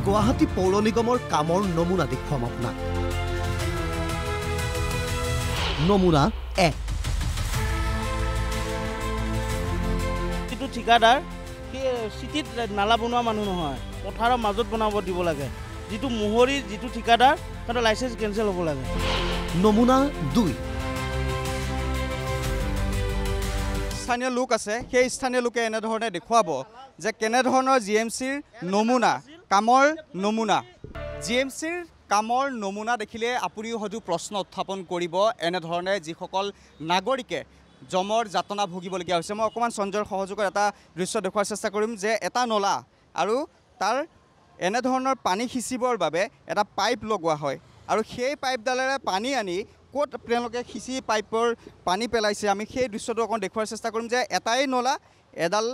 গুৱাহাটী পৌৰ নিগমৰ কামৰ নমুনা দেখুৱাম আপোনাক। নমুনা 1। যিটো ঠিকাদাৰ সেই চিটিত নালা বনোৱা মানুহ নহয়, পথাৰৰ মাজত বনাব দিব লাগে। যিটো মোহৰি যিটো ঠিকাদাৰ তাতে লাইচেন্স কেঞ্চেল হ'ব লাগে। নমুনা 2। স্থানীয় লোক আছে, সেই স্থানীয় লোকে এনেধৰণে দেখুৱাব যে কেনেধৰণৰ জিএমচিৰ নমুনা, কামৰ নমুনা। জিএমচিৰ কামৰ নমুনা দেখিলে আপুনিও হয়তো প্ৰশ্ন উত্থাপন কৰিব, এনেধৰণে যিসকল নাগৰিকে জমৰ যাতনা ভুগিবলগীয়া হৈছে। মই অকণমান সঞ্জয়ৰ সহযোগত এটা দৃশ্য দেখুৱাৰ চেষ্টা কৰিম যে এটা নলা আৰু তাৰ এনেধৰণৰ পানী সিঁচিবৰ বাবে এটা পাইপ লগোৱা হয় আৰু সেই পাইপডালেৰে পানী আনি ক'ত তেওঁলোকে সিঁচি পাইপৰ পানী পেলাইছে আমি সেই দৃশ্যটো অকণ দেখুৱাৰ চেষ্টা কৰিম যে এটাই নলা, এডাল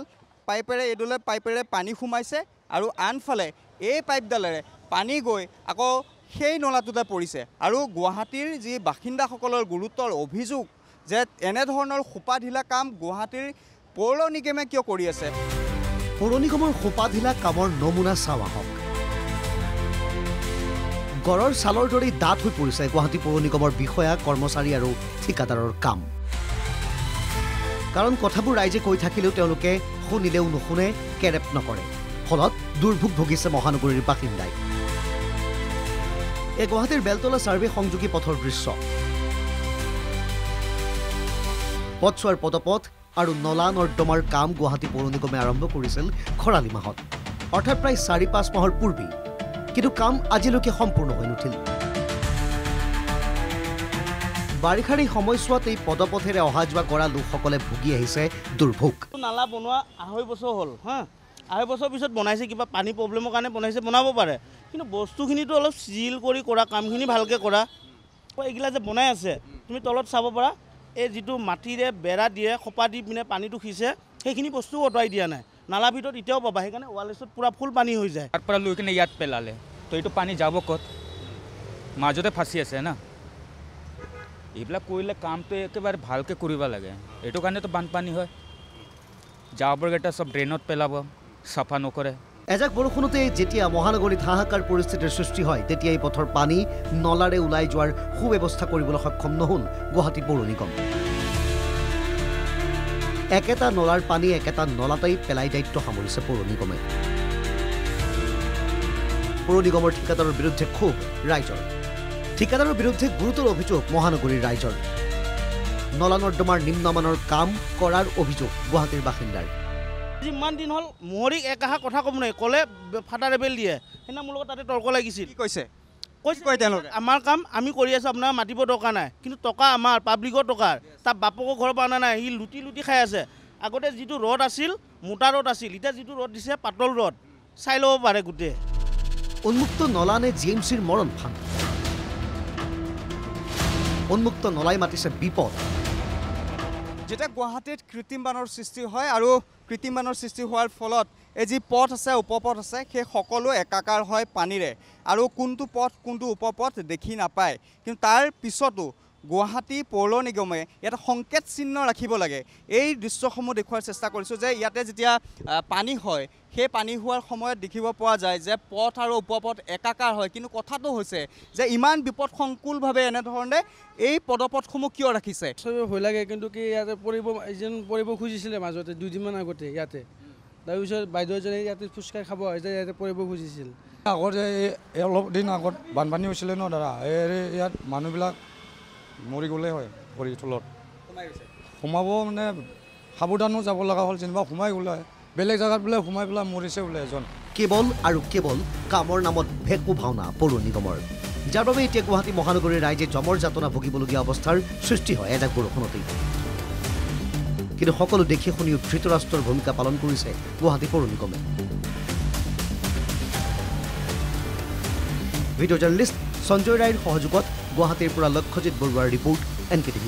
পাইপেৰে এইডালে পাইপেৰে পানী সোমাইছে আৰু আনফালে এই পাইপডালেৰে পানী গৈ আকৌ সেই নলাটোতে পৰিছে। আৰু গুৱাহাটীৰ যি বাসিন্দাসকলৰ গুৰুতৰ অভিযোগ যে এনেধৰণৰ সোপা ঢিলা কাম গুৱাহাটীৰ পৌৰ নিগমে কিয় কৰি আছে। পৌৰ নিগমৰ সোপা ঢিলা কামৰ নমুনা চাওঁ আহক। গড়ৰ ছালৰ দৰে ডাঠ হৈ পৰিছে গুৱাহাটী পৌৰ নিগমৰ বিষয়া, কৰ্মচাৰী আৰু ঠিকাদাৰৰ কাম। কাৰণ কথাবোৰ ৰাইজে কৈ থাকিলেও তেওঁলোকে শুনিলেও নুশুনে, কেৰেপ নকৰে। ফলত দুৰ্ভোগ ভুগিছে মহানগৰীৰ বাসিন্দাই। এই গুৱাহাটীৰ বেলতলা ছাৰ্ভে সংযোগী পথৰ দৃশ্য। পথছোৱাৰ পদপথ আৰু নলা নৰ্দমাৰ কাম গুৱাহাটী পৌৰ নিগমে আৰম্ভ কৰিছিল খৰালি মাহত, অৰ্থাৎ প্ৰায় ৪-৫ মাহৰ পূৰ্বেই। কিন্তু কাম আজিলৈকে সম্পূৰ্ণ হৈ নুঠিল। বাৰিষাৰ এই সময়ছোৱাত এই পদপথেৰে অহা যোৱা কৰা লোকসকলে ভুগি আহিছে দুৰ্ভোগ। নালা বনোৱা ২.৫ বছৰ হ'ল, ২.৫ বছৰ পিছত বনাইছে, কিবা পানী প্ৰব্লেমৰ কাৰণে বনাইছে, বনাব পাৰে। কিন্তু বস্তুখিনিতো অলপ চিজিল কৰি কৰা, কামখিনি ভালকৈ কৰা। এইগিলা যে বনাই আছে তুমি তলত চাব পাৰা, এই যিটো মাটিৰে বেৰা দিয়ে, খোপা দি পিনে পানীটো সিঁচে, সেইখিনি বস্তু অঁতৰাই দিয়া নাই। নালা ভিতৰত এতিয়াও পাবা, সেইকাৰণে ৱালেছত পূৰা ফুল পানী হৈ যায়। তাৰ পৰা লৈ কিনে ইয়াত পেলালে, তো এইটো পানী যাব ক'ত? মাজতে ফাঁচি আছে না। এইবিলাক কৰিলে কামটো একেবাৰে ভালকৈ কৰিব লাগে, এইটো কাৰণেতো বানপানী হয়। জাবৰকেইটা চব ড্ৰেইনত পেলাব, চাফা নকৰে। এজাক বৰষুণতে যেতিয়া মহানগৰীত হাহাকাৰ পৰিস্থিতিৰ সৃষ্টি হয়, তেতিয়া এই পথৰ পানী নলাৰে ওলাই যোৱাৰ সুব্যৱস্থা কৰিবলৈ সক্ষম নহ'ল গুৱাহাটী পৌৰ নিগম। একেটা নলাৰ পানী একেটা নলাতেই পেলাই দায়িত্ব সামৰিছে পৌৰ নিগমে। পৌৰ নিগমৰ ঠিকাদাৰৰ বিৰুদ্ধে ক্ষোভ ৰাইজৰ। ঠিকাদাৰৰ বিৰুদ্ধে গুৰুতৰ অভিযোগ মহানগৰীৰ ৰাইজৰ। নলা নৰ্দমাৰ নিম্নমানৰ কাম কৰাৰ অভিযোগ গুৱাহাটীৰ বাসিন্দাৰ। যিমান দিন হ'ল মোহৰিক একাষা কথা ক'ব নোৱাৰি, ক'লে ফাটা ৰেবেল দিয়ে। সেইদিনা মোৰ লগত তাতে তৰ্ক লাগিছিল। কি কৈছে? কৈছে তেওঁলোকে আমাৰ কাম আমি কৰি আছোঁ, আপোনাৰ মাতিব দৰকাৰ নাই। কিন্তু টকা আমাৰ পাব্লিকৰ টকাৰ, তাৰ বাপকৰ ঘৰৰ পৰা অনা নাই, সি লুটি লুটি খাই আছে। আগতে যিটো ৰড আছিল মোটা ৰড আছিল, এতিয়া যিটো ৰড দিছে পাতল ৰড, চাই ল'ব পাৰে গোটেই। উন্মুক্ত নলা নে জিএমচিৰ মৰণ ফান? উন্মুক্ত নলাই মাতিছে বিপদ। যেতিয়া গুৱাহাটীত কৃত্ৰিম বানৰ সৃষ্টি হয় আৰু কৃত্ৰিম বানৰ সৃষ্টি হোৱাৰ ফলত এই যি পথ আছে, উপপথ আছে, সেই সকলো একাকাৰ হয় পানীৰে আৰু কোনটো পথ কোনটো উপপথ দেখি নাপায়। কিন্তু তাৰ পিছতো গুৱাহাটী পৌৰ নিগমে ইয়াত সংকেত চিহ্ন ৰাখিব লাগে। এই দৃশ্যসমূহ দেখুৱাৰ চেষ্টা কৰিছোঁ যে ইয়াতে যেতিয়া পানী হয়, সেই পানী হোৱাৰ সময়ত দেখিব পোৱা যায় যে পথ আৰু উপপথ একাকাৰ হয়। কিন্তু কথাটো হৈছে যে ইমান বিপদসংকুলভাৱে এনেধৰণে এই পদপথসমূহ কিয় ৰাখিছে? চবেই ভয় লাগে, কিন্তু কি ইয়াতে পৰিব খুজিছিলে মাজতে 2 দিনমান আগতে ইয়াতে। তাৰপিছত বাইদেউ এজনে ইয়াতে ফুচকাই খাব আহিছে, ইয়াতে পৰিব খুজিছিল। আগতে অলপ দিন আগত বানপানী হৈছিলে ন দাদা, ইয়াত মানুহবিলাক মৰি গ'লে হয় ভৰিৰ তলত সোমাব, মানে সাৱধানো যাব লগা হ'ল। যেনিবা সোমাই গ'লে বেলেগ জেগাত বোলে সোমাই পেলাই মৰিছে বোলে এজন। কেৱল আৰু কেৱল কামৰ নামত ভেকু ভাওনা পৌৰ নিগমৰ, যাৰ বাবে এতিয়া গুৱাহাটী মহানগৰীৰ ৰাইজে জমৰ যাতনা ভুগিবলগীয়া অৱস্থাৰ সৃষ্টি হয় এজাক বৰষুণতেই। কিন্তু সকলো দেখি শুনিও ধৃতৰাষ্ট্ৰৰ ভূমিকা পালন কৰিছে গুৱাহাটী পৌৰ নিগমে। ভিডিঅ' জাৰ্নেলিষ্ট সঞ্জয় ৰায়ৰ সহযোগত গুৱাহাটীৰ পৰা লক্ষ্যজিৎ বৰুৱাৰ ৰিপৰ্ট, NKTV+।